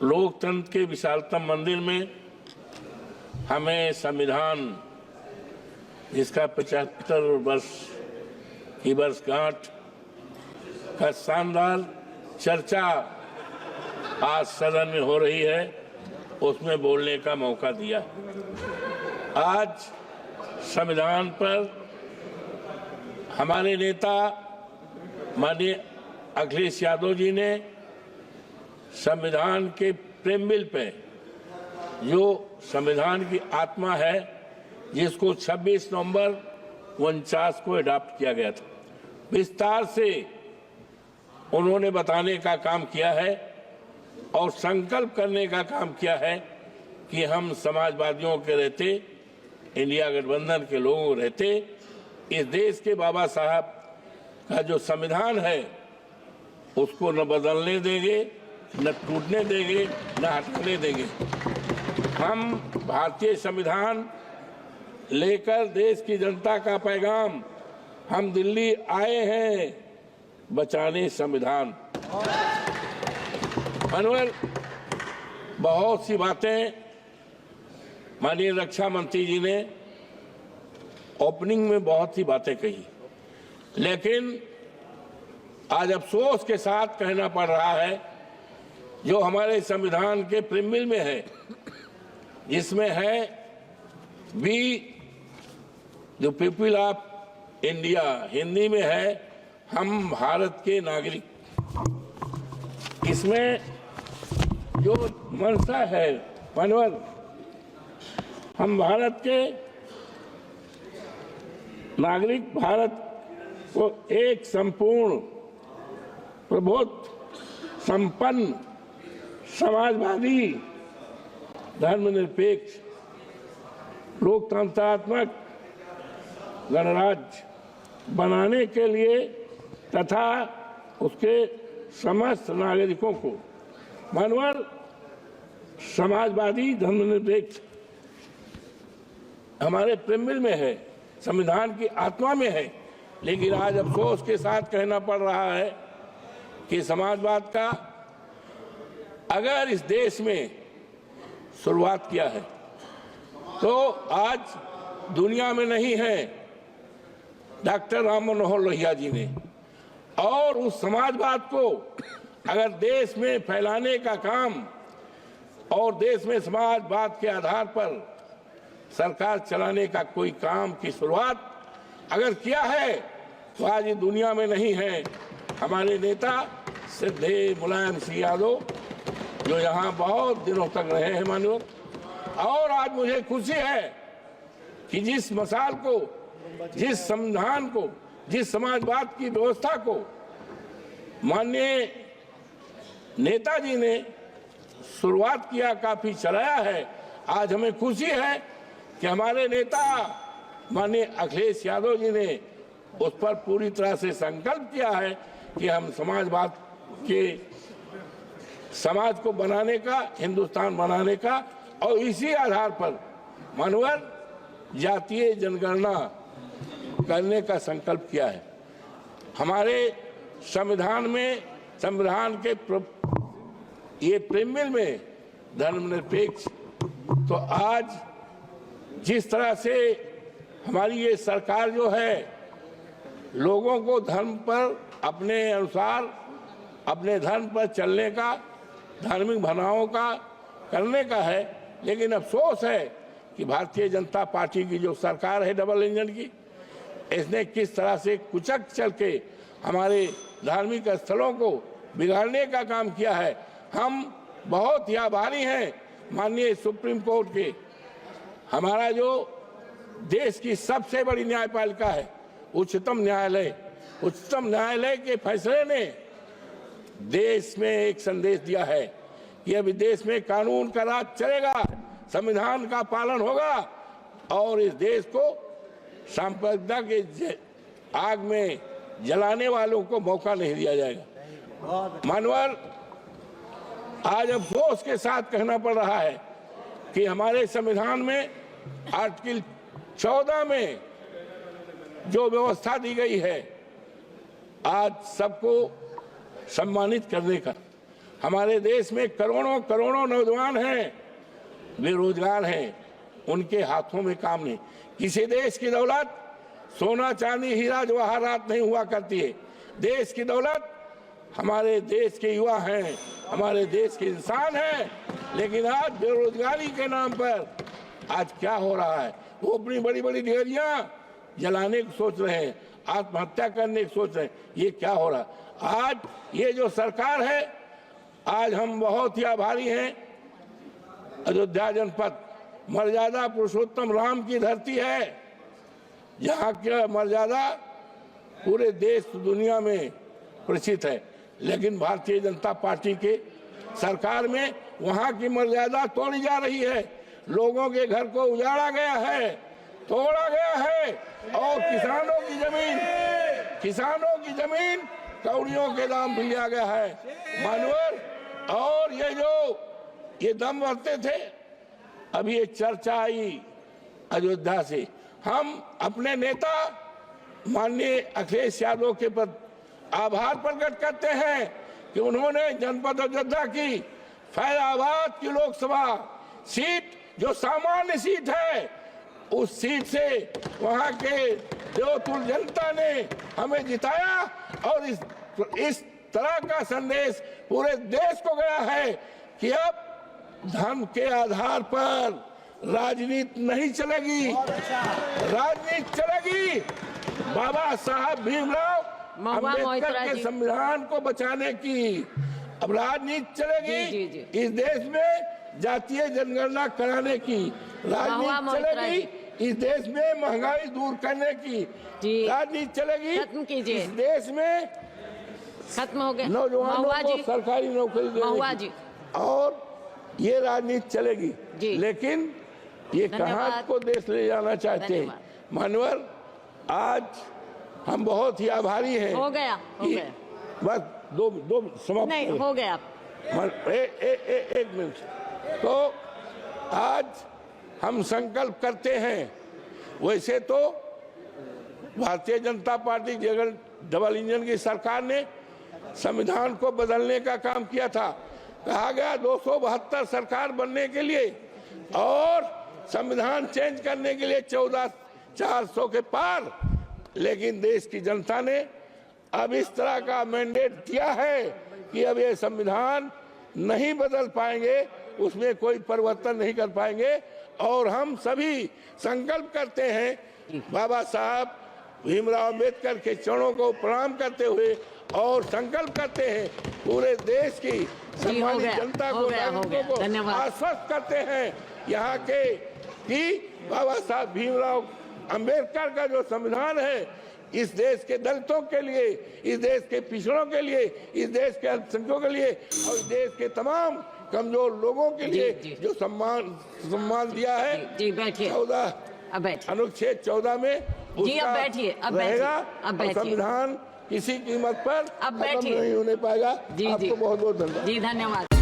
लोकतंत्र के विशालतम मंदिर में हमें संविधान जिसका 75 वर्ष की वर्षगांठ का शानदार चर्चा आज सदन में हो रही है, उसमें बोलने का मौका दिया। आज संविधान पर हमारे नेता माननीय अखिलेश यादव जी ने संविधान के प्रेमबिल पे, जो संविधान की आत्मा है, जिसको 26 नवंबर 49 को अडॉप्ट किया गया था, विस्तार से उन्होंने बताने का काम किया है और संकल्प करने का काम किया है कि हम समाजवादियों के रहते, इंडिया गठबंधन के लोगों रहते, इस देश के बाबा साहब का जो संविधान है उसको न बदलने देंगे, न टूटने देंगे, न हटाने देंगे। हम भारतीय संविधान लेकर देश की जनता का पैगाम, हम दिल्ली आए हैं बचाने संविधान। अनवर, बहुत सी बातें माननीय रक्षा मंत्री जी ने ओपनिंग में बहुत सी बातें कही, लेकिन आज अफसोस के साथ कहना पड़ रहा है, जो हमारे संविधान के प्रीमिल में है, जिसमें है we the people of India, Hindi में है हम भारत के नागरिक। इसमें जो मंशा है मनोहर, हम भारत के नागरिक, भारत को एक संपूर्ण प्रबुद्ध, संपन्न, समाजवादी, धर्मनिरपेक्ष, लोकतंत्रात्मक गणराज्य बनाने के लिए तथा उसके समस्त नागरिकों को मानवर समाजवादी, धर्मनिरपेक्ष हमारे प्रेमबिल में है, संविधान की आत्मा में है। लेकिन आज अफसोस के साथ कहना पड़ रहा है कि समाजवाद का अगर इस देश में शुरुआत किया है तो आज दुनिया में नहीं है डॉक्टर राम मनोहर लोहिया जी ने, और उस समाजवाद को अगर देश में फैलाने का काम और देश में समाजवाद के आधार पर सरकार चलाने का कोई काम की शुरुआत अगर किया है तो आज ये दुनिया में नहीं है। हमारे नेता श्रद्धेय मुलायम सिंह यादव, जो यहाँ बहुत दिनों तक रहे हैं माननीय, और आज मुझे खुशी है कि जिस मसाल को, जिस संविधान को, जिस समाजवाद की व्यवस्था को माननीय नेताजी ने शुरुआत किया, काफी चलाया है, आज हमें खुशी है कि हमारे नेता माननीय अखिलेश यादव जी ने उस पर पूरी तरह से संकल्प किया है कि हम समाजवाद के समाज को बनाने का, हिंदुस्तान बनाने का, और इसी आधार पर मानवर जातीय जनगणना करने का संकल्प किया है। हमारे संविधान में, संविधान के ये प्रेमबिल में धर्मनिरपेक्ष, तो आज जिस तरह से हमारी ये सरकार जो है लोगों को धर्म पर अपने अनुसार, अपने धर्म पर चलने का, धार्मिक भावनाओं का करने का है, लेकिन अफसोस है कि भारतीय जनता पार्टी की जो सरकार है डबल इंजन की, इसने किस तरह से कुचक चल के हमारे धार्मिक स्थलों को बिगाड़ने का काम किया है। हम बहुत ही आभारी हैं माननीय सुप्रीम कोर्ट के, हमारा जो देश की सबसे बड़ी न्यायपालिका है उच्चतम न्यायालय, उच्चतम न्यायालय के फैसले ने देश में एक संदेश दिया है कि अभी देश में कानून का राज चलेगा, संविधान का पालन होगा और इस देश को सांप्रदायिकता के आग में जलाने वालों को मौका नहीं दिया जाएगा। मानवर, आज अफसोस के साथ कहना पड़ रहा है कि हमारे संविधान में आर्टिकल 14 में जो व्यवस्था दी गई है आज सबको सम्मानित करने का, हमारे देश में करोड़ों करोड़ों नौजवान हैं, बेरोजगार हैं, उनके हाथों में काम नहीं। किसी देश की दौलत सोना चांदी हीरा जवाहरात नहीं हुआ करती है। देश की दौलत हमारे देश के युवा हैं, हमारे देश के इंसान हैं। लेकिन आज बेरोजगारी के नाम पर आज क्या हो रहा है, वो अपनी बड़ी बड़ी डिग्रियां जलाने की सोच रहे हैं, आत्महत्या करने की सोच रहे हैं। ये क्या हो रहा है? आज ये जो सरकार है, आज हम बहुत ही आभारी हैं। अयोध्या जनपद मर्यादा पुरुषोत्तम राम की धरती है, यहाँ की मर्यादा पूरे देश दुनिया में प्रसिद्ध है। लेकिन भारतीय जनता पार्टी के सरकार में वहाँ की मर्यादा तोड़ी जा रही है। लोगों के घर को उजाड़ा गया है, तोड़ा गया है, और किसानों की जमीन कौड़ियों के दाम पे लिया गया है। मानवर और ये दम भरते थे। अभी ये चर्चा आई अयोध्या से। हम अपने नेता माननीय अखिलेश यादव के प्रति आभार प्रकट करते हैं कि उन्होंने जनपद अयोध्या की फैजाबाद की लोकसभा सीट, जो सामान्य सीट है, उस सीट से वहां के देवतुल जनता ने हमें जिताया। और इस तरह का संदेश पूरे देश को गया है कि अब धर्म के आधार पर राजनीति नहीं चलेगी, राजनीति चलेगी बाबा साहब भीमराव अम्बेडकर के संविधान को बचाने की। अब राजनीति चलेगी इस देश में जातीय जनगणना कराने की, राजनीति चलेगी इस देश में महंगाई दूर करने की, राजनीति चलेगी इस देश में खत्म हो गया नौजवानों को सरकारी नौकरी देने की, और ये राजनीति चलेगी। लेकिन ये कहाँ को देश ले जाना चाहते हैं? मानवर, आज हम बहुत ही आभारी हैं। हो गया बस दो समाप्त नहीं हो गया। एक मिनट। तो आज हम संकल्प करते हैं, वैसे तो Bharatiya Janata party Jagan double engine की सरकार ने संविधान को बदलने का काम किया था। कहा गया 272 सरकार बनने के लिए और संविधान चेंज करने के लिए 14,400 के पार। लेकिन देश की जनता ने अब इस तरह का मैंडेट दिया है कि अब ये संविधान नहीं बदल पाएंगे, उसमें कोई परिवर्तन नहीं कर पाएंगे। और हम सभी संकल्प करते हैं बाबा साहब भीमराव अम्बेडकर के चरणों को प्रणाम करते हुए, और संकल्प करते हैं पूरे देश की सम्मानित जनता को, नागरिकों को आश्वस्त करते हैं यहाँ के कि बाबा साहब भीमराव अम्बेडकर का जो संविधान है, इस देश के दलितों के लिए, इस देश के पिछड़ों के लिए, इस देश के अल्पसंख्यकों के लिए और इस देश के तमाम कमजोर लोगों के लिए जो सम्मान दिया है, 14 अनुच्छेद 14 में उसका रहेगा। संविधान किसी कीमत पर खत्म नहीं होने पाएगा। आपको बहुत बहुत धन्यवाद। धन्यवाद।